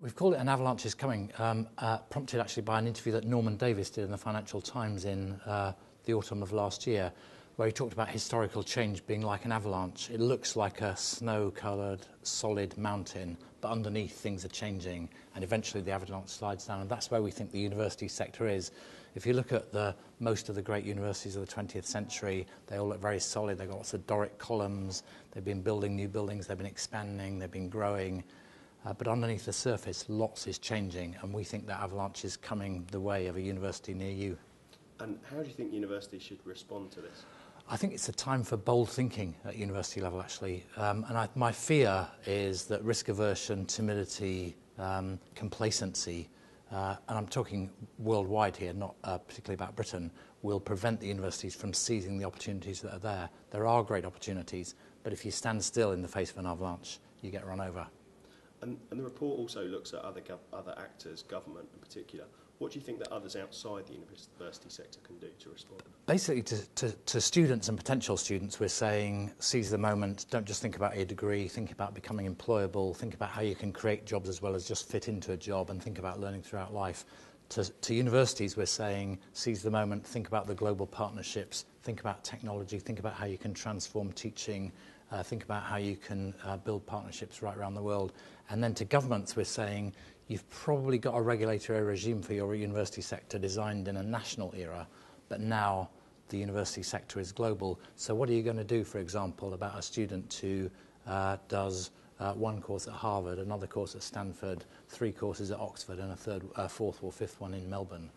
We've called it An Avalanche is Coming, prompted actually by an interview that Norman Davis did in the Financial Times in the autumn of last year, where he talked about historical change being like an avalanche. It looks like a snow-coloured, solid mountain, but underneath things are changing, and eventually the avalanche slides down, and that's where we think the university sector is. If you look at most of the great universities of the 20th century, they all look very solid. They've got lots of Doric columns, they've been building new buildings, they've been expanding, they've been growing. But underneath the surface, lots is changing, and we think that avalanche is coming the way of a university near you. And how do you think universities should respond to this? I think it's a time for bold thinking at university level, actually. My fear is that risk aversion, timidity, complacency, and I'm talking worldwide here, not particularly about Britain, will prevent the universities from seizing the opportunities that are there. There are great opportunities, but if you stand still in the face of an avalanche, you get run over. And the report also looks at other actors, government in particular. What do you think that others outside the university sector can do to respond? Basically, to students and potential students, we're saying seize the moment. Don't just think about a degree. Think about becoming employable. Think about how you can create jobs as well as just fit into a job, and think about learning throughout life. To universities, we're saying seize the moment. Think about the global partnerships. Think about technology. Think about how you can transform teaching. Think about how you can build partnerships right around the world. And then to governments, we're saying you've probably got a regulatory regime for your university sector designed in a national era, but now the university sector is global. So what are you going to do, for example, about a student who does one course at Harvard, another course at Stanford, 3 courses at Oxford, and a fourth or fifth one in Melbourne?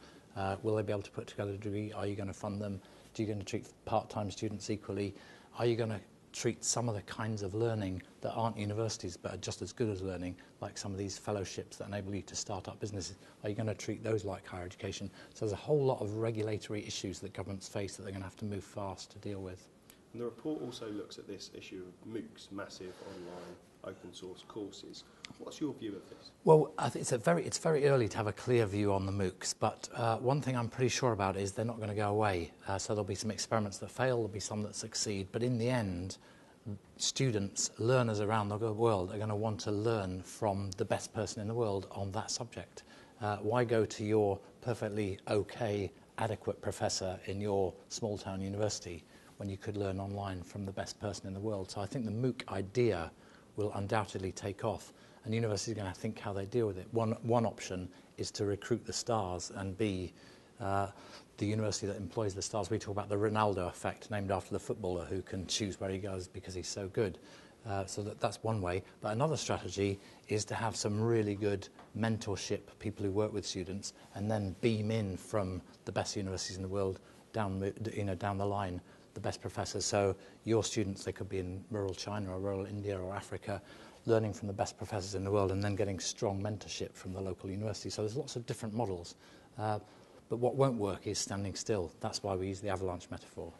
Will they be able to put together a degree? Are you going to fund them? Are you going to treat part-time students equally? Are you going to treat some of the kinds of learning that aren't universities but are just as good as learning, like some of these fellowships that enable you to start up businesses? Are you going to treat those like higher education? So there's a whole lot of regulatory issues that governments face that they're going to have to move fast to deal with. And the report also looks at this issue of MOOCs, massive online open source courses. What's your view of this? Well, I think it's very early to have a clear view on the MOOCs, but one thing I'm pretty sure about is they're not going to go away. So there'll be some experiments that fail, there'll be some that succeed, but in the end, students, learners around the world are going to want to learn from the best person in the world on that subject. Why go to your perfectly okay, adequate professor in your small town university when you could learn online from the best person in the world? So I think the MOOC idea will undoubtedly take off, and universities are going to think how they deal with it. One option is to recruit the stars and be the university that employs the stars. We talk about the Ronaldo effect, named after the footballer who can choose where he goes because he's so good. So that's one way. But another strategy is to have some really good mentorship, people who work with students, and then beam in from the best universities in the world down the line, the best professors. So your students, they could be in rural China or rural India or Africa, learning from the best professors in the world and then getting strong mentorship from the local university. So there's lots of different models. But what won't work is standing still. That's why we use the avalanche metaphor.